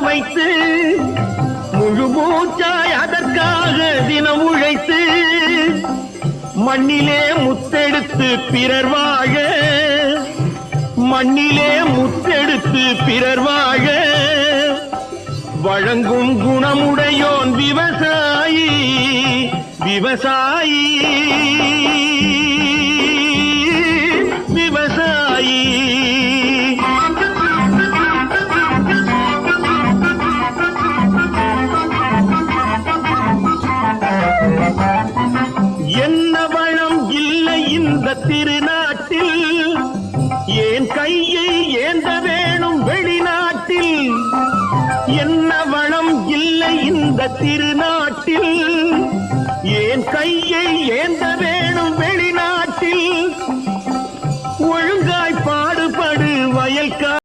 வைத்து முழு மூச்சாய் அதற்காக தினம் உழைத்து மண்ணிலே முத்தெடுத்து பிறர் வாழ மண்ணிலே முத்தெடுத்து பிறர் வாழ வழங்கும் குணமுடையோன் விவசாயி விவசாயி விவசாயி என்ன வளம் இல்லை இந்த திருநாட்டில் ஏன் கையை ஏந்த வேணும் வெளிநாட்டில் என்ன வளம் இல்லை இந்த திருநாட்டில் ஏன் கையை ஏந்த